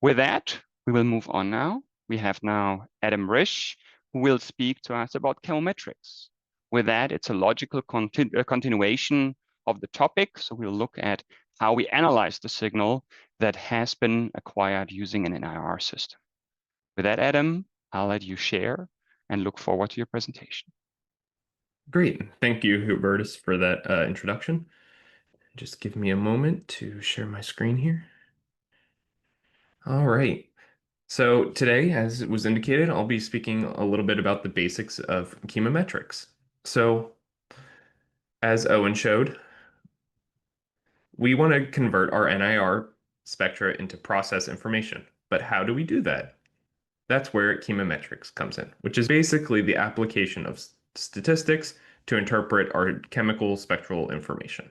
With that, we will move on now. We have now Adam Rish, who will speak to us about chemometrics. With that, it's a logical continuation of the topic. So we'll look at how we analyze the signal that has been acquired using an NIR system. With that, Adam, I'll let you share and look forward to your presentation. Great. Thank you, Hubertus, for that introduction. Just give me a moment to share my screen here. All right. So today, as it was indicated, I'll be speaking a little bit about the basics of chemometrics. So as Owen showed, we want to convert our NIR spectra into process information. But how do we do that? That's where chemometrics comes in, which is basically the application of statistics to interpret our chemical spectral information.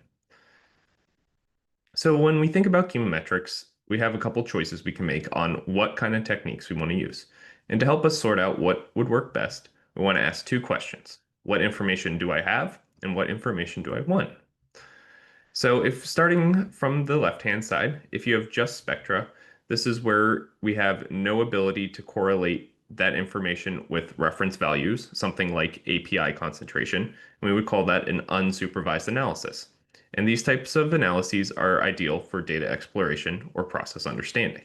So when we think about chemometrics, we have a couple choices we can make on what kind of techniques we want to use. And to help us sort out what would work best, we want to ask two questions. What information do I have, and what information do I want? So if starting from the left-hand side, if you have just spectra, this is where we have no ability to correlate that information with reference values, something like API concentration, and we would call that an unsupervised analysis. And these types of analyses are ideal for data exploration or process understanding.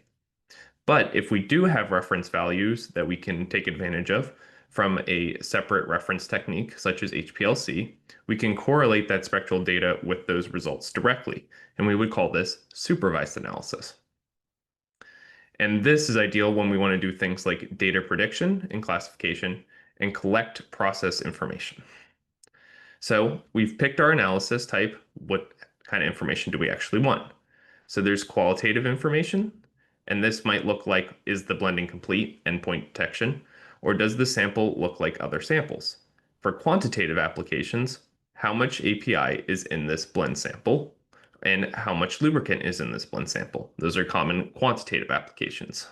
But if we do have reference values that we can take advantage of from a separate reference technique, such as HPLC, we can correlate that spectral data with those results directly, and we would call this supervised analysis. And this is ideal when we want to do things like data prediction and classification and collect process information. So we've picked our analysis type. What kind of information do we actually want? So there's qualitative information, and this might look like, is the blending complete, endpoint detection, or does the sample look like other samples? For quantitative applications, how much API is in this blend sample, and how much lubricant is in this blend sample? Those are common quantitative applications.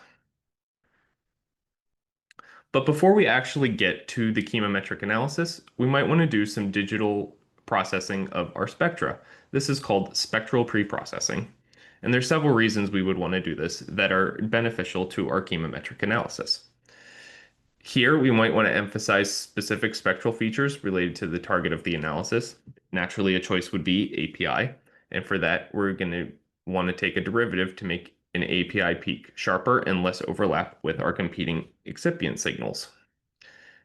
But before we actually get to the chemometric analysis, we might want to do some digital processing of our spectra. This is called spectral preprocessing. And there's several reasons we would want to do this that are beneficial to our chemometric analysis. Here, we might want to emphasize specific spectral features related to the target of the analysis. Naturally, a choice would be API. And for that, we're going to want to take a derivative to make an API peak sharper and less overlap with our competing excipient signals.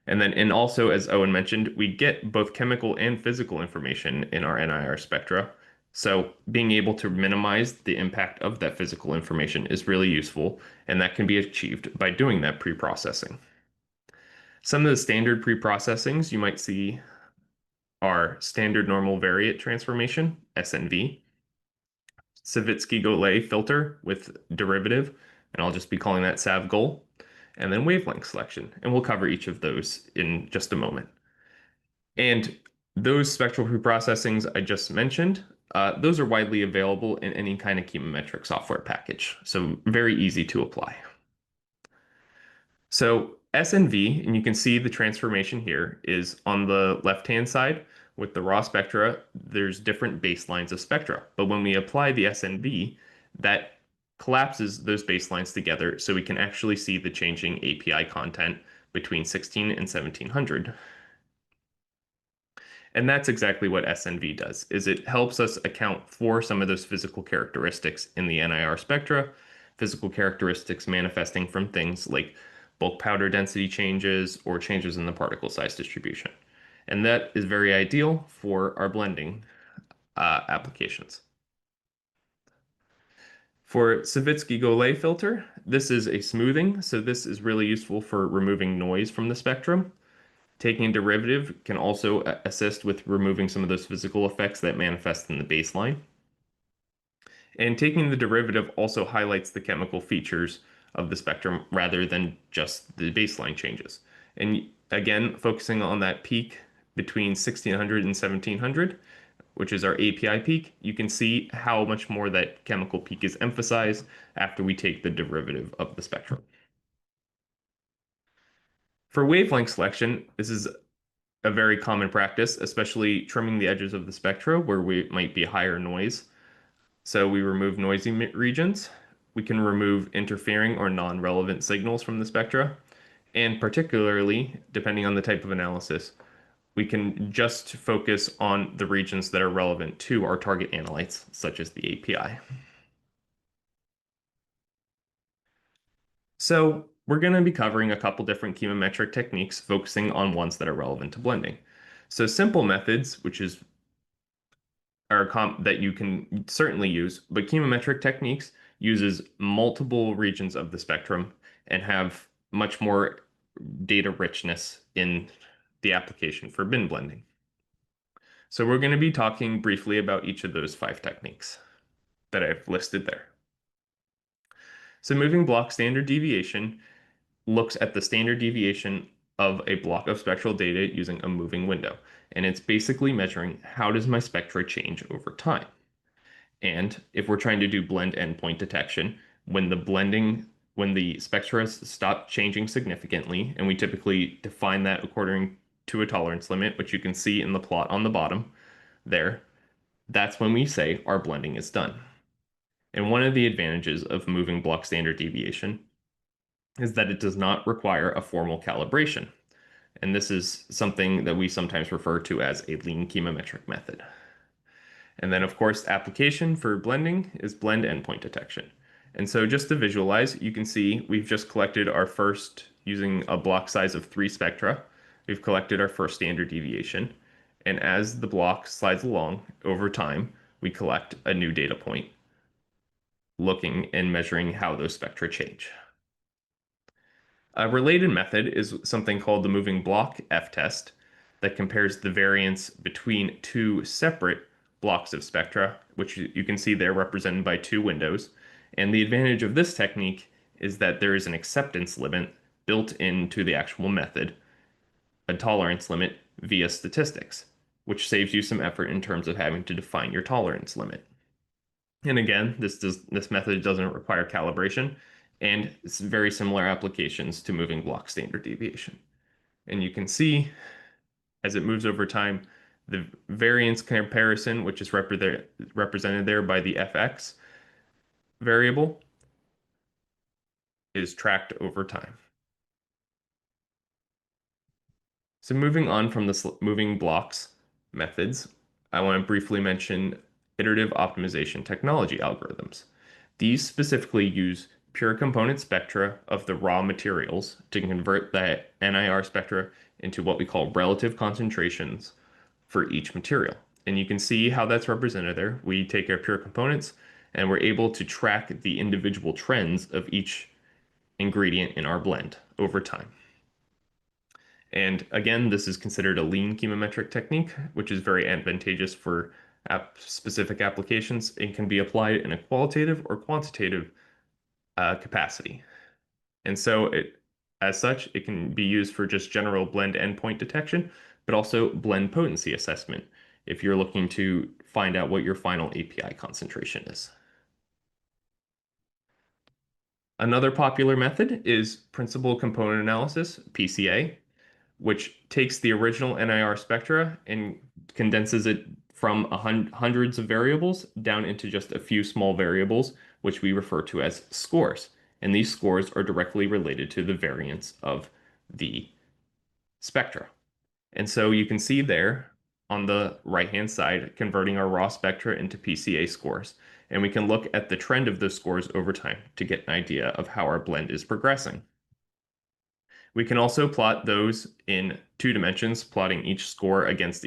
And also, as Owen mentioned, we get both chemical and physical information in our NIR spectra. So being able to minimize the impact of that physical information is really useful, and that can be achieved by doing that pre-processing. Some of the standard pre-processings you might see are standard normal variate transformation, SNV, Savitsky-Golay filter with derivative, and I'll just be calling that SavGol, and then wavelength selection. And we'll cover each of those in just a moment. And those spectral preprocessings I just mentioned, those are widely available in any kind of chemometric software package, so very easy to apply. So SNV, and you can see the transformation here, is on the left-hand side. With the raw spectra, there's different baselines of spectra. But when we apply the SNV, that collapses those baselines together so we can actually see the changing API content between 16 and 1700. And that's exactly what SNV does, is it helps us account for some of those physical characteristics in the NIR spectra, physical characteristics manifesting from things like bulk powder density changes or changes in the particle size distribution. And that is very ideal for our blending applications. For Savitsky-Golay filter, this is a smoothing, so this is really useful for removing noise from the spectrum. Taking a derivative can also assist with removing some of those physical effects that manifest in the baseline. And taking the derivative also highlights the chemical features of the spectrum rather than just the baseline changes. And again, focusing on that peak between 1600 and 1700, which is our API peak, you can see how much more that chemical peak is emphasized after we take the derivative of the spectrum. For wavelength selection, this is a very common practice, especially trimming the edges of the spectra where we might be higher noise. So we remove noisy regions. we can remove interfering or non-relevant signals from the spectra, and particularly, depending on the type of analysis, we can just focus on the regions that are relevant to our target analytes, such as the API. So we're going to be covering a couple different chemometric techniques, focusing on ones that are relevant to blending. So simple methods, which is that you can certainly use, but chemometric techniques uses multiple regions of the spectrum and have much more data richness in the application for bin blending. So we're going to be talking briefly about each of those 5 techniques that I've listed there. So moving block standard deviation looks at the standard deviation of a block of spectral data using a moving window. And it's basically measuring how does my spectra change over time. And if we're trying to do blend endpoint detection, when the spectra stop changing significantly, and we typically define that according to a tolerance limit, which you can see in the plot on the bottom there, that's when we say our blending is done. And one of the advantages of moving block standard deviation is that it does not require a formal calibration. And this is something that we sometimes refer to as a lean chemometric method. And then, of course, application for blending is blend endpoint detection. And so just to visualize, you can see we've just collected our first, using a block size of 3 spectra, we've collected our first standard deviation. And as the block slides along over time, we collect a new data point, looking and measuring how those spectra change. A related method is something called the moving block F-test that compares the variance between 2 separate blocks of spectra, which you can see there represented by 2 windows. And the advantage of this technique is that there is an acceptance limit built into the actual method, a tolerance limit via statistics, which saves you some effort in terms of having to define your tolerance limit. And again, this method doesn't require calibration, and it's very similar applications to moving block standard deviation. And you can see as it moves over time, the variance comparison, which is represented there by the fx variable, is tracked over time. So moving on from the moving blocks methods, I want to briefly mention iterative optimization technology algorithms. These specifically use pure component spectra of the raw materials to convert the NIR spectra into what we call relative concentrations for each material. And you can see how that's represented there. We take our pure components and we're able to track the individual trends of each ingredient in our blend over time. And again, this is considered a lean chemometric technique, which is very advantageous for specific applications and can be applied in a qualitative or quantitative capacity. And so as such, it can be used for just general blend endpoint detection, but also blend potency assessment if you're looking to find out what your final API concentration is. Another popular method is principal component analysis, PCA, which takes the original NIR spectra and condenses it from hundreds of variables down into just a few small variables, which we refer to as scores. And these scores are directly related to the variance of the spectra. And so you can see there on the right-hand side, converting our raw spectra into PCA scores. And we can look at the trend of those scores over time to get an idea of how our blend is progressing. We can also plot those in 2 dimensions, plotting each score against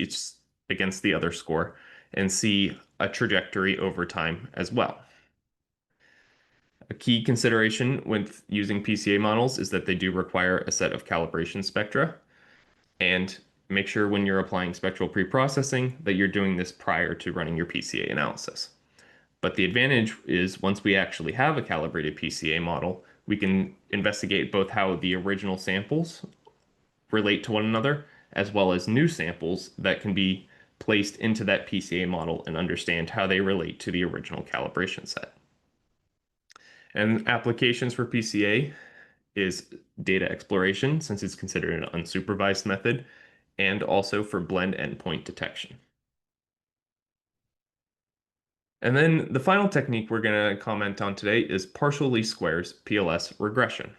the other score, and see a trajectory over time as well. A key consideration with using PCA models is that they do require a set of calibration spectra, and make sure when you're applying spectral preprocessing that you're doing this prior to running your PCA analysis. But the advantage is once we actually have a calibrated PCA model, we can investigate both how the original samples relate to one another, as well as new samples that can be placed into that PCA model and understand how they relate to the original calibration set. And applications for PCA is data exploration, since it's considered an unsupervised method, and also for blend endpoint detection. And then the final technique we're going to comment on today is partial least squares PLS regression.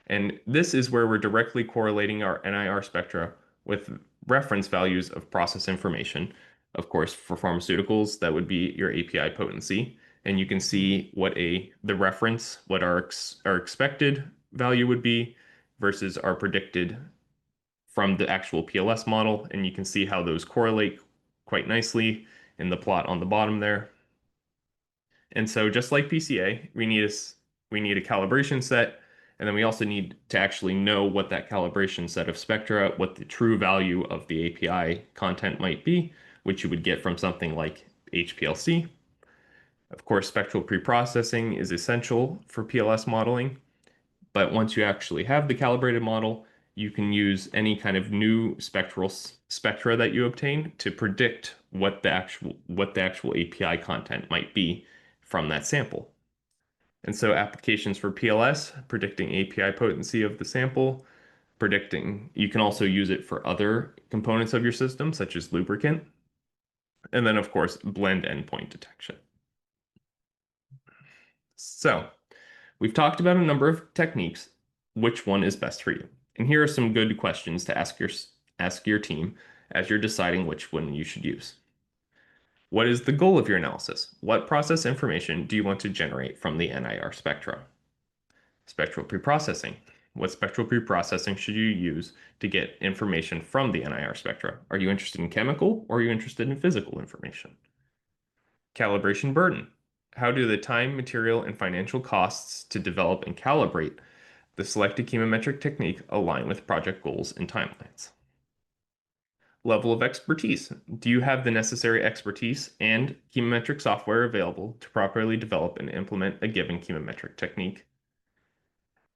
And this is where we're directly correlating our NIR spectra with reference values of process information. Of course, for pharmaceuticals, that would be your API potency. And you can see what the reference, what our expected value would be versus our predicted from the actual PLS model. And you can see how those correlate quite nicely in the plot on the bottom there. And so just like PCA, we need a calibration set, and then we also need to actually know what that calibration set of spectra, what the true value of the API content might be, which you would get from something like HPLC. Of course, spectral preprocessing is essential for PLS modeling, but once you actually have the calibrated model, you can use any kind of new spectra that you obtain to predict what the actual API content might be from that sample. And so applications for PLS, predicting API potency of the sample, you can also use it for other components of your system, such as lubricant, and then of course, blend endpoint detection. So we've talked about a number of techniques. Which one is best for you? And here are some good questions to ask your team as you're deciding which one you should use. What is the goal of your analysis? What process information do you want to generate from the NIR spectra? Spectral preprocessing. What spectral preprocessing should you use to get information from the NIR spectra? Are you interested in chemical or are you interested in physical information? Calibration burden. How do the time, material, and financial costs to develop and calibrate the selected chemometric technique align with project goals and timelines? Level of expertise. Do you have the necessary expertise and chemometric software available to properly develop and implement a given chemometric technique?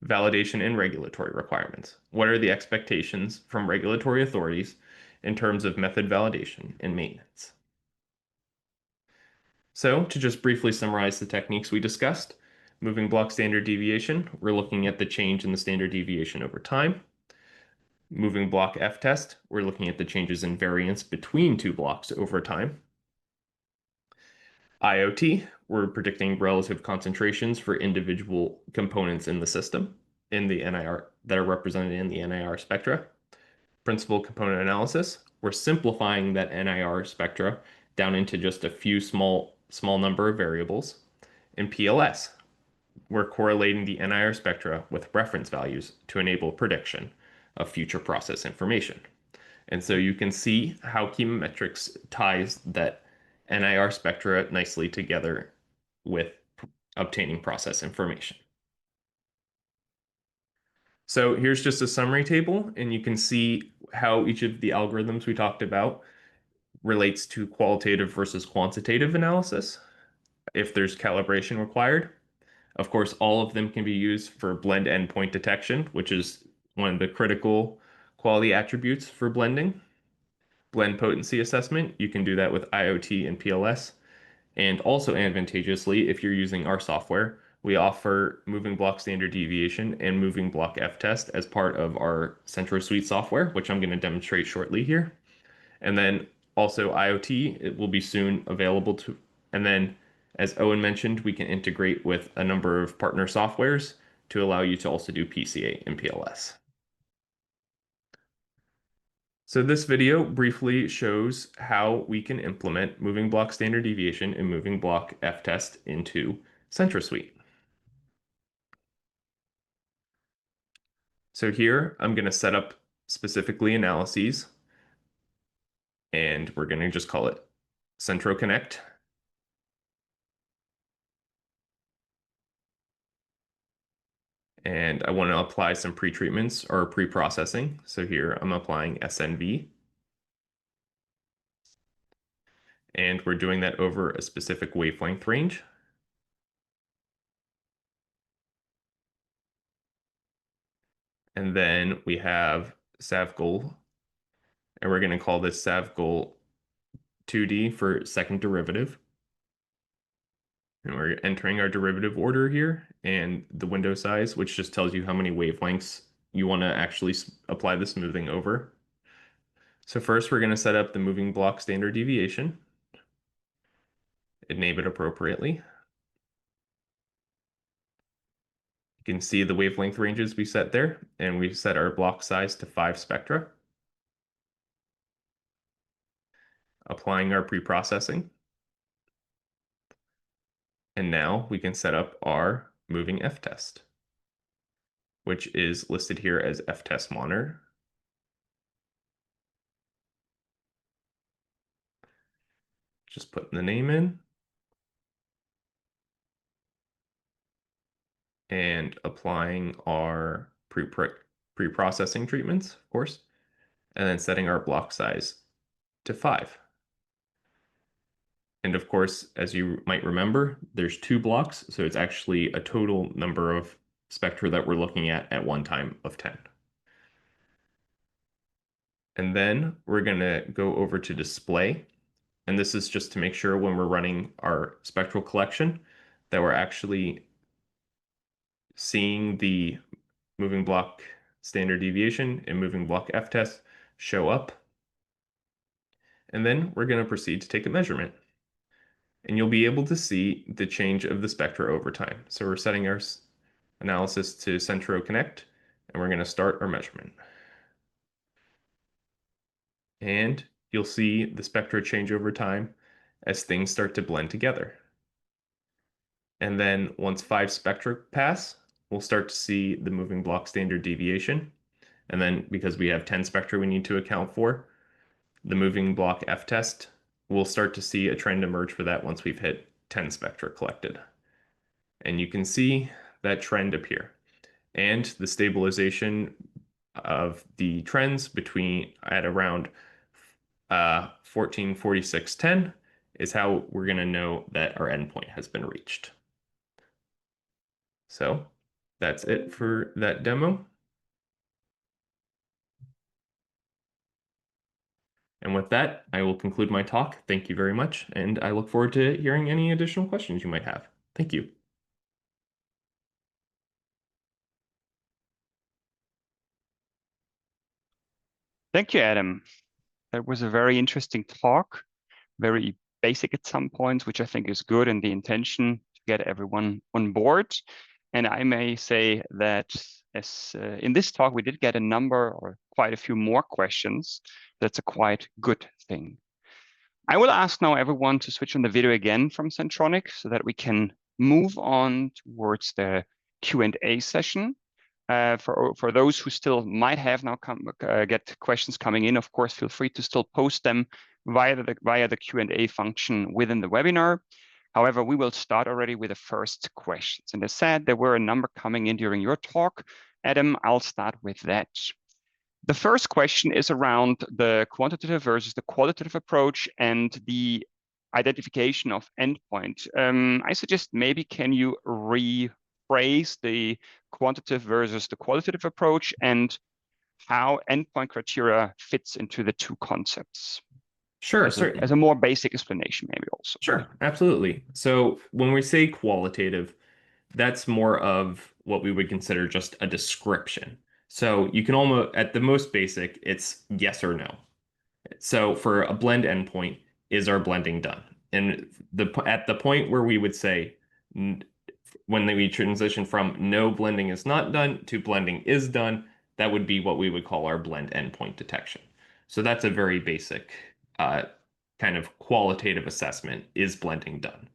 Validation and regulatory requirements. What are the expectations from regulatory authorities in terms of method validation and maintenance? So, to just briefly summarize the techniques we discussed, moving block standard deviation, we're looking at the change in the standard deviation over time. Moving block F-test, we're looking at the changes in variance between two blocks over time. IoT, we're predicting relative concentrations for individual components in the system in the NIR that are represented in the NIR spectra. Principal component analysis, we're simplifying that NIR spectra down into just a few small number of variables. In PLS, we're correlating the NIR spectra with reference values to enable prediction of future process information. And so you can see how chemometrics ties that NIR spectra nicely together with obtaining process information. So here's just a summary table, and you can see how each of the algorithms we talked about relates to qualitative versus quantitative analysis, if there's calibration required. Of course, all of them can be used for blend endpoint detection, which is one of the critical quality attributes for blending. Blend potency assessment, you can do that with IoT and PLS. And also advantageously, if you're using our software, we offer moving block standard deviation and moving block F-test as part of our SentroSuite software, which I'm going to demonstrate shortly here. And then also IoT, it will be soon available to, and then as Owen mentioned, we can integrate with a number of partner softwares to allow you to also do PCA and PLS. So this video briefly shows how we can implement moving block standard deviation and moving block F-test into SentroSuite. So here I'm going to set up specifically analyses, and we're going to just call it SentroConnect. And I want to apply some pretreatments or pre-processing. So here I'm applying SNV. And we're doing that over a specific wavelength range. And then we have sav goal, and we're going to call this sav goal 2D for second derivative. And we're entering our derivative order here and the window size, which just tells you how many wavelengths you want to actually apply the smoothing over. So first we're going to set up the moving block standard deviation. and name it appropriately. You can see the wavelength ranges we set there, and we've set our block size to 5 spectra. Applying our pre-processing. And now we can set up our moving f-test, which is listed here as f-test monitor. Just putting the name in. And applying our pre-processing treatments, of course, and then setting our block size to 5. And of course, as you might remember, there's 2 blocks, so it's actually a total number of spectra that we're looking at one time of 10. And then we're going to go over to display. And this is just to make sure when we're running our spectral collection that we're actually seeing the moving block standard deviation and moving block f-test show up. And then we're going to proceed to take a measurement. And you'll be able to see the change of the spectra over time. So we're setting our analysis to SentroConnect, and we're going to start our measurement. And you'll see the spectra change over time as things start to blend together. And then once 5 spectra pass, we'll start to see the moving block standard deviation. And then because we have 10 spectra we need to account for, the moving block f-test, we'll start to see a trend emerge for that once we've hit 10 spectra collected. And you can see that trend appear. And the stabilization of the trends between at around 144610 is how we're going to know that our endpoint has been reached. So that's it for that demo. And with that, I will conclude my talk. Thank you very much, and I look forward to hearing any additional questions you might have. Thank you. Thank you, Adam. That was a very interesting talk, very basic at some points, which I think is good in the intention to get everyone on board. And I may say that as in this talk, we did get a number or quite a few more questions. That's a quite good thing. I will ask now everyone to switch on the video again from Centronic so that we can move on towards the Q&A session. For those who still might have now get questions coming in, of course, feel free to still post them via the Q&A function within the webinar. However, we will start already with the first questions. And as said, there were a number coming in during your talk. Adam, I'll start with that. The first question is around the quantitative versus the qualitative approach and the identification of endpoint. I suggest maybe can you rephrase the quantitative versus the qualitative approach and how endpoint criteria fits into the 2 concepts? Sure, as a more basic explanation, maybe also. Sure, absolutely. So when we say qualitative, that's more of what we would consider just a description. So you can almost, at the most basic, it's yes or no. So for a blend endpoint, is our blending done? And at the point where we would say, when we transition from no blending is not done to blending is done, that would be what we would call our blend endpoint detection. So that's a very basic kind of qualitative assessment. Is blending done?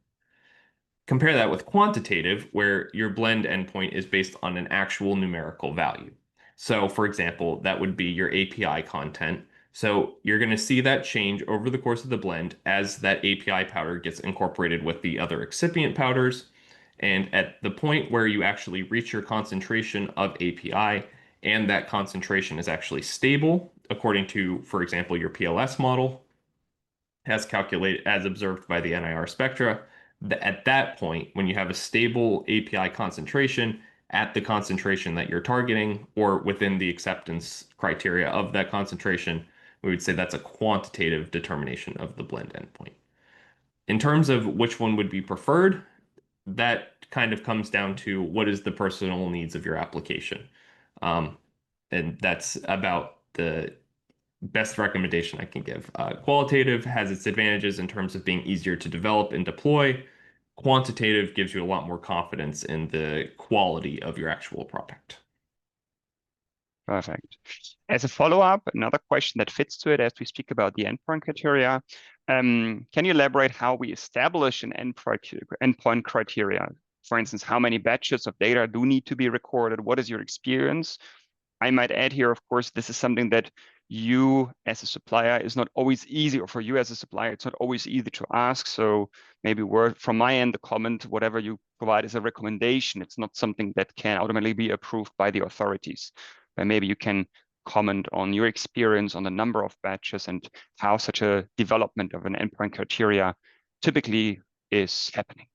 Compare that with quantitative, where your blend endpoint is based on an actual numerical value. So for example, that would be your API content. So you're going to see that change over the course of the blend as that API powder gets incorporated with the other excipient powders. And at the point where you actually reach your concentration of API, and that concentration is actually stable, according to, for example, your PLS model, as calculated, as observed by the NIR spectra, at that point, when you have a stable API concentration at the concentration that you're targeting or within the acceptance criteria of that concentration, we would say that's a quantitative determination of the blend endpoint. In terms of which one would be preferred, that kind of comes down to what is the personal needs of your application. And that's about the best recommendation I can give. Qualitative has its advantages in terms of being easier to develop and deploy. Quantitative gives you a lot more confidence in the quality of your actual product. Perfect. As a follow-up, another question that fits to it as we speak about the endpoint criteria, can you elaborate how we establish an endpoint criteria? For instance, how many batches of data do need to be recorded? What is your experience? I might add here, of course, this is something that you as a supplier is not always easy, or for you as a supplier, it's not always easy to ask. So maybe word from my end, the comment, whatever you provide is a recommendation. It's not something that can automatically be approved by the authorities. But maybe you can comment on your experience on the number of batches and how such a development of an endpoint criteria typically is happening.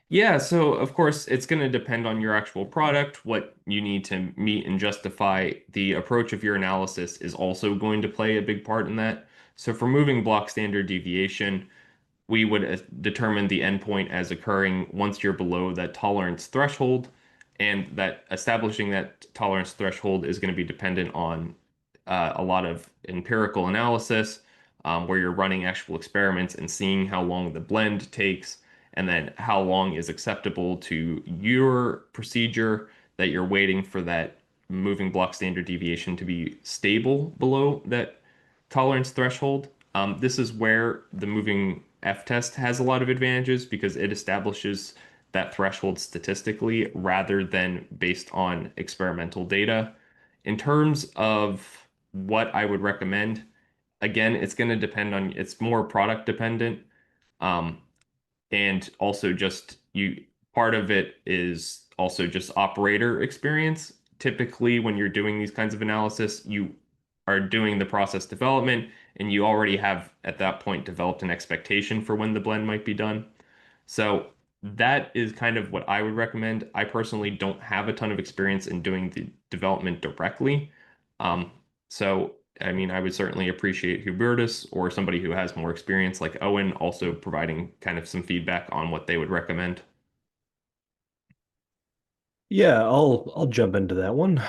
Yeah, so of course, it's going to depend on your actual product, what you need to meet and justify. The approach of your analysis is also going to play a big part in that. So for moving block standard deviation, we would determine the endpoint as occurring once you're below that tolerance threshold, and that establishing that tolerance threshold is going to be dependent on a lot of empirical analysis, where you're running actual experiments and seeing how long the blend takes, and then how long is acceptable to your procedure that you're waiting for that moving block standard deviation to be stable below that tolerance threshold. This is where the moving F test has a lot of advantages because it establishes that threshold statistically rather than based on experimental data. In terms of what I would recommend, again, it's going to depend on, it's more product dependent. Um, and also just part of it is also just operator experience. Typically, when you're doing these kinds of analysis, you are doing the process development and you already have at that point developed an expectation for when the blend might be done. So that is kind of what I would recommend. I personally don't have a ton of experience in doing the development directly. Um, so, I mean, I would certainly appreciate Hubertus or somebody who has more experience like Owen also providing kind of some feedback on what they would recommend. Yeah, I'll jump into that one.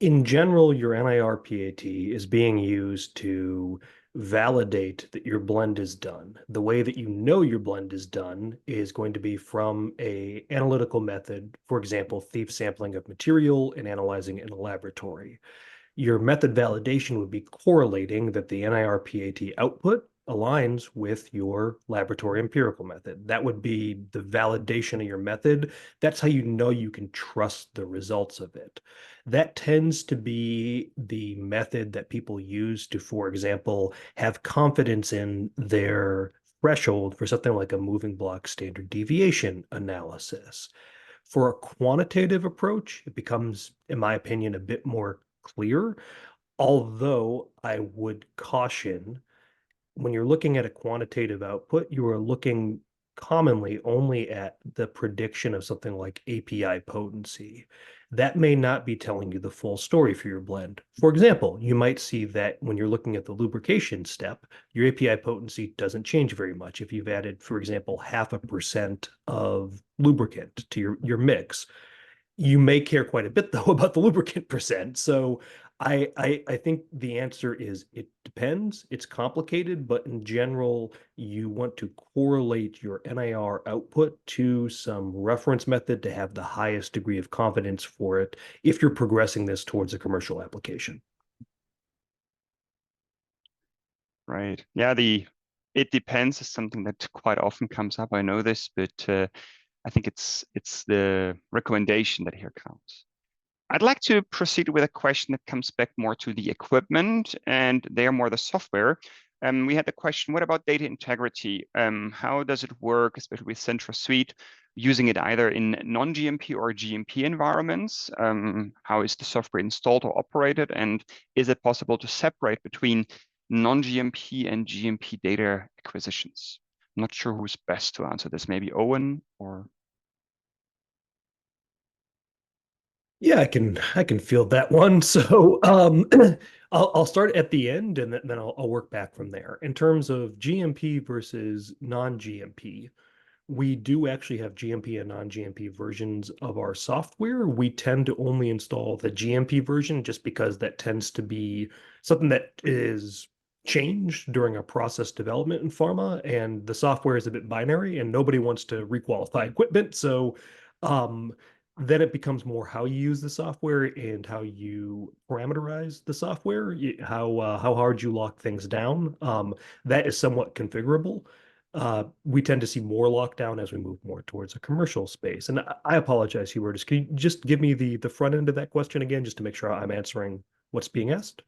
In general, your NIR PAT is being used to validate that your blend is done. The way that you know your blend is done is going to be from a analytical method, for example, thief sampling of material and analyzing it in a laboratory. Your method validation would be correlating that the NIR-PAT output aligns with your laboratory empirical method. That would be the validation of your method. That's how you know you can trust the results of it. That tends to be the method that people use to, for example, have confidence in their threshold for something like a moving block standard deviation analysis. For a quantitative approach, it becomes, in my opinion, a bit more clear. Although I would caution when you're looking at a quantitative output, you are looking commonly only at the prediction of something like API potency. That may not be telling you the full story for your blend. For example, you might see that when you're looking at the lubrication step, your API potency doesn't change very much if you've added, for example, 0.5% of lubricant to your mix. You may care quite a bit though about the lubricant percent. So I think the answer is it depends. It's complicated, but in general, you want to correlate your NIR output to some reference method to have the highest degree of confidence for it if you're progressing this towards a commercial application. Right. Yeah, the it depends is something that quite often comes up. I know this, but I think it's the recommendation that here counts. I'd like to proceed with a question that comes back more to the equipment and there more the software. We had the question, what about data integrity? How does it work, especially with Central Suite, using it either in non-GMP or GMP environments? How is the software installed or operated? And is it possible to separate between non-GMP and GMP data acquisitions? I'm not sure who's best to answer this, maybe Owen or... Yeah, I can field that one. So I'll start at the end and then I'll work back from there. In terms of GMP versus non-GMP, We do actually have GMP and non-GMP versions of our software. We tend to only install the GMP version just because that tends to be something that is changed during a process development in pharma, and the software is a bit binary, and nobody wants to requalify equipment. So um, then it becomes more how you use the software and how you parameterize the software, how hard you lock things down. That is somewhat configurable. We tend to see more lockdown as we move more towards a commercial space. And I apologize, Hubert. Can you just give me the front end of that question again, just to make sure I'm answering what's being asked?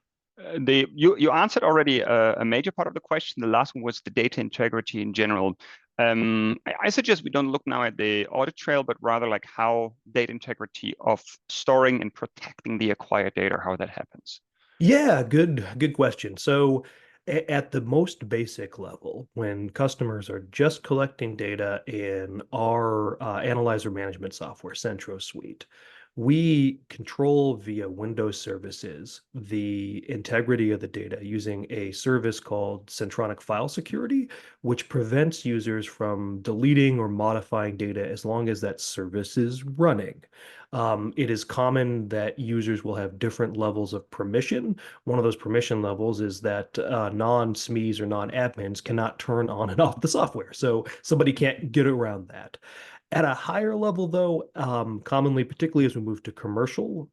You answered already a major part of the question. The last one was the data integrity in general. I suggest we don't look now at the audit trail, but rather like how data integrity of storing and protecting the acquired data, how that happens. Yeah, good question. So at the most basic level, when customers are just collecting data in our analyzer management software, Centro Suite, we control via Windows services the integrity of the data using a service called Centronic File Security, which prevents users from deleting or modifying data as long as that service is running. It is common that users will have different levels of permission. One of those permission levels is that non-SMEs or non-admins cannot turn on and off the software. So somebody can't get around that. At a higher level, though, commonly, particularly as we move to commercial,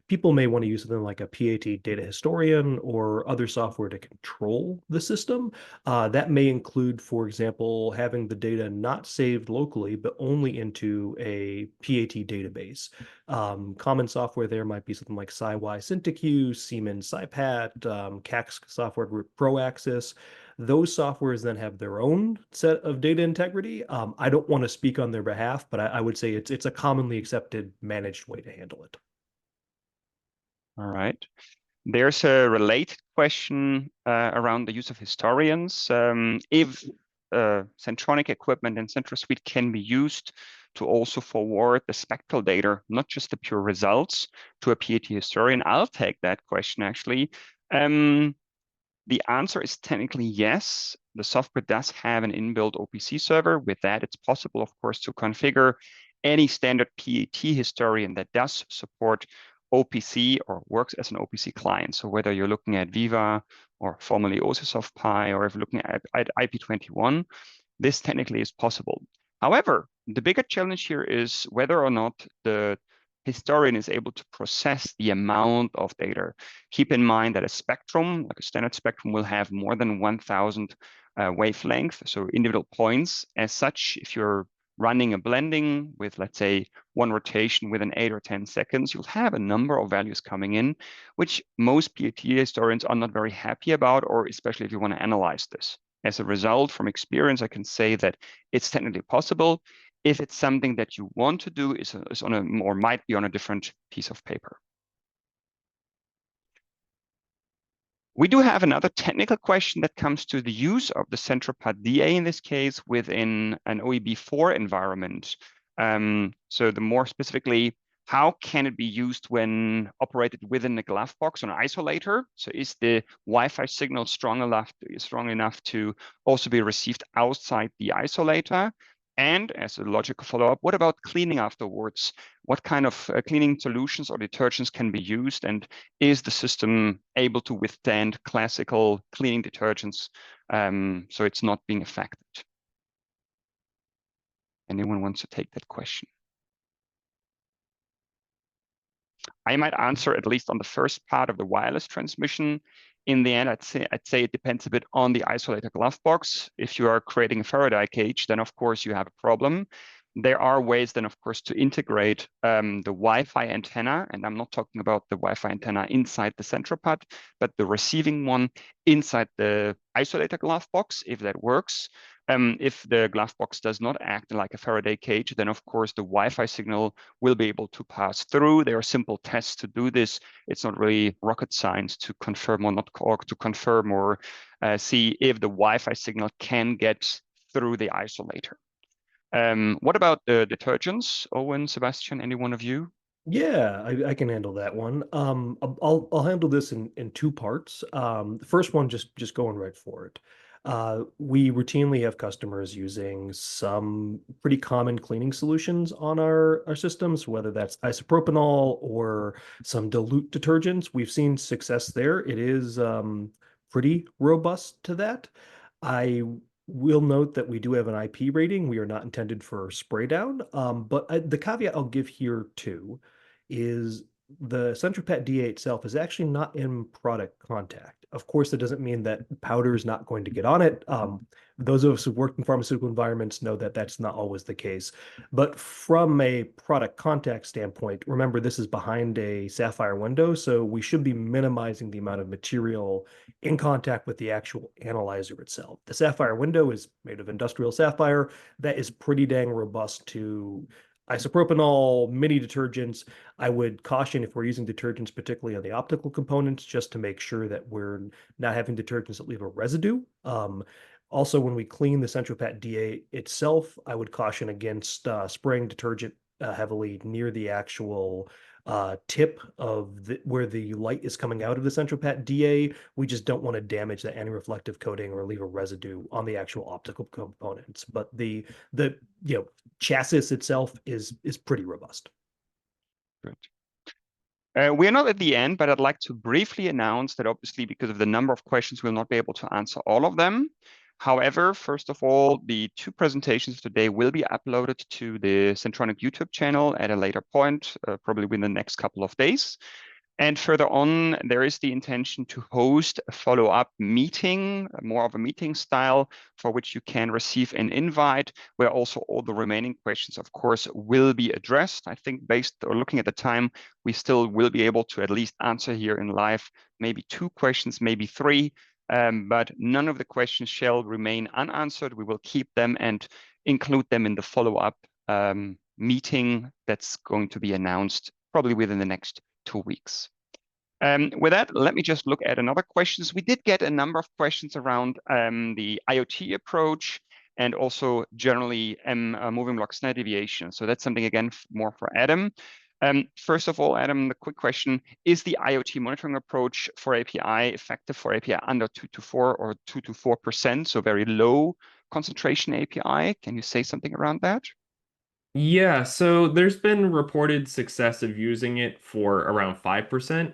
people may want to use something like a PAT data historian or other software to control the system. That may include, for example, having the data not saved locally, but only into a PAT database. Common software there might be something like SciY Syntec, Siemens SciPat, CAX software group ProAxis. Those softwares then have their own set of data integrity. I don't want to speak on their behalf, but I would say it's a commonly accepted managed way to handle it. All right. There's a related question around the use of historians. If Centronic equipment and CentroSuite can be used to also forward the spectral data, not just the pure results, to a PAT historian, I'll take that question actually. The answer is technically yes. The software does have an inbuilt OPC server. With that, it's possible, of course, to configure any standard PAT historian that does support OPC or works as an OPC client. So whether you're looking at Viva or formerly OSIsoft Pi, or if you're looking at IP21, this technically is possible. However, the bigger challenge here is whether or not the historian is able to process the amount of data. Keep in mind that a spectrum, like a standard spectrum, will have more than 1,000 wavelength, so individual points. As such, if you're running a blending with, let's say, one rotation within 8 or 10 seconds, you'll have a number of values coming in, which most PAT historians are not very happy about, or especially if you want to analyze this. As a result, from experience, I can say that it's technically possible. If it's something that you want to do, is on a, or might be on a different piece of paper. We do have another technical question that comes to the use of the CentroPad DA in this case within an OEB4 environment. So the more specifically, how can it be used when operated within the glove box on an isolator? So is the Wi-Fi signal strong enough to also be received outside the isolator? And as a logical follow-up, what about cleaning afterwards? What kind of cleaning solutions or detergents can be used? And is the system able to withstand classical cleaning detergents so it's not being affected? Anyone wants to take that question? I might answer at least on the first part of the wireless transmission. In the end, I'd say it depends a bit on the isolator glove box. If you are creating a Faraday cage, then of course you have a problem. There are ways then, of course, to integrate the Wi-Fi antenna, and I'm not talking about the Wi-Fi antenna inside the CentroPad, but the receiving one inside the isolator glove box, if that works. If the glove box does not act like a Faraday cage, then of course the Wi-Fi signal will be able to pass through. There are simple tests to do this. It's not really rocket science to confirm or not, or to confirm or see if the Wi-Fi signal can get through the isolator. What about the detergents, Owen, Sebastian, any one of you? Yeah, I can handle that one. I'll handle this in two parts. The first one, just going right for it. We routinely have customers using some pretty common cleaning solutions on our systems, whether that's isopropanol or some dilute detergents. We've seen success there. It is pretty robust to that. I will note that we do have an IP rating. We are not intended for spray down. But the caveat I'll give here too is the SentroPet DA itself is actually not in product contact. Of course, that doesn't mean that powder is not going to get on it. Those of us who've worked in pharmaceutical environments know that that's not always the case. But from a product contact standpoint, remember this is behind a sapphire window, so we should be minimizing the amount of material in contact with the actual analyzer itself. The sapphire window is made of industrial sapphire. That is pretty dang robust to isopropanol, mini detergents. I would caution if we're using detergents, particularly on the optical components, just to make sure that we're not having detergents that leave a residue. Also, when we clean the SentroPet DA itself, I would caution against spraying detergent heavily near the actual tip of where the light is coming out of the SentroPet DA. We just don't want to damage the anti-reflective coating or leave a residue on the actual optical components. But the chassis itself is pretty robust. Good. We're not at the end, but I'd like to briefly announce that obviously because of the number of questions, we'll not be able to answer all of them. However, first of all, the 2 presentations today will be uploaded to the SentroConnect YouTube channel at a later point, probably within the next couple of days. And further on, there is the intention to host a follow-up meeting, more of a meeting style, for which you can receive an invite, where also all the remaining questions, of course, will be addressed. I think based or looking at the time, we still will be able to at least answer here in live, maybe 2 questions, maybe 3, but none of the questions shall remain unanswered. We will keep them and include them in the follow-up meeting that's going to be announced probably within the next 2 weeks. With that, let me just look at another questions. We did get a number of questions around the IoT approach and also generally moving block standard deviation. So that's something, again, more for Adam. First of all, Adam, the quick question, is the IoT monitoring approach for API effective for API under 2 to 4 or 2 to 4%, so very low concentration API? Can you say something around that? Yeah, so there's been reported success of using it for around 5%.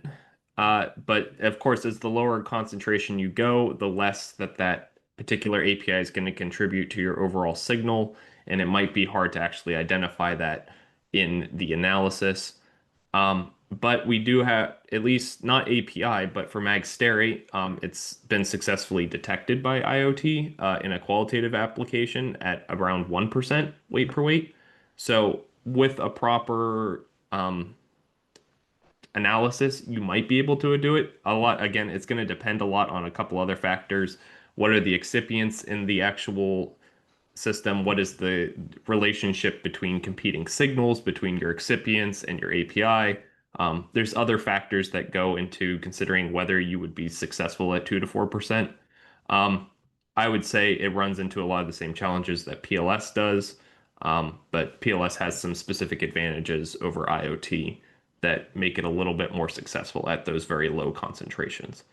But of course, as the lower concentration you go, the less that particular API is going to contribute to your overall signal, and it might be hard to actually identify that in the analysis. But we do have, at least not API, but for mag sterate, it's been successfully detected by IoT in a qualitative application at around 1% weight per weight. So with a proper analysis, you might be able to do it. A lot, again, it's going to depend a lot on a couple other factors. What are the excipients in the actual system? What is the relationship between competing signals between your excipients and your API? There's other factors that go into considering whether you would be successful at 2 to 4%. I would say it runs into a lot of the same challenges that PLS does, but PLS has some specific advantages over IoT that make it a little bit more successful at those very low concentrations.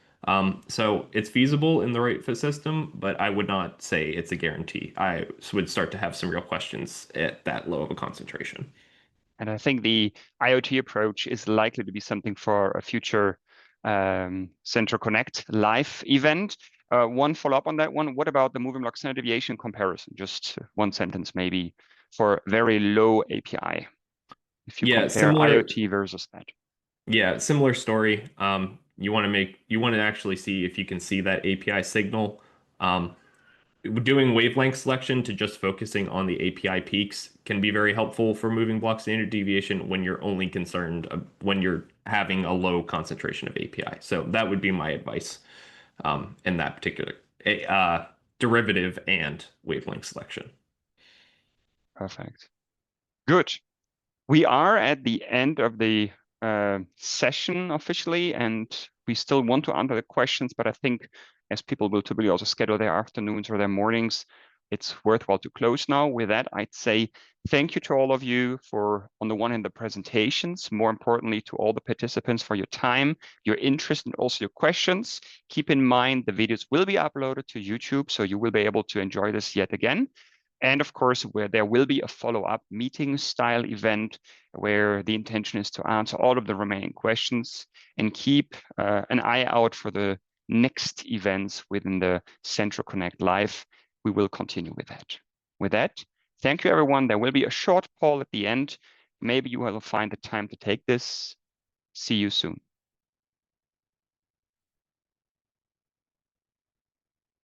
So it's feasible in the right system, but I would not say it's a guarantee. I would start to have some real questions at that low of a concentration. And I think the IoT approach is likely to be something for a future SentroConnect live event. One follow-up on that one, what about the moving block standard deviation comparison? Just one sentence maybe for very low API. If you compare similar, IoT versus that. Yeah, similar story. You want to actually see if you can see that API signal. Doing wavelength selection to just focusing on the API peaks can be very helpful for moving block standard deviation when you're only concerned when you're having a low concentration of API. So that would be my advice in that particular derivative and wavelength selection. Perfect. Good. We are at the end of the session officially, and we still want to answer the questions, but I think as people will typically also schedule their afternoons or their mornings, it's worthwhile to close now. With that, I'd say thank you to all of you for, on the one hand, the presentations, more importantly, to all the participants for your time, your interest, and also your questions. Keep in mind the videos will be uploaded to YouTube, so you will be able to enjoy this yet again. And of course, where there will be a follow-up meeting style event where the intention is to answer all of the remaining questions, and keep an eye out for the next events within the SentroConnect Live. We will continue with that. With that, thank you, everyone. There will be a short poll at the end. Maybe you will find the time to take this. See you soon.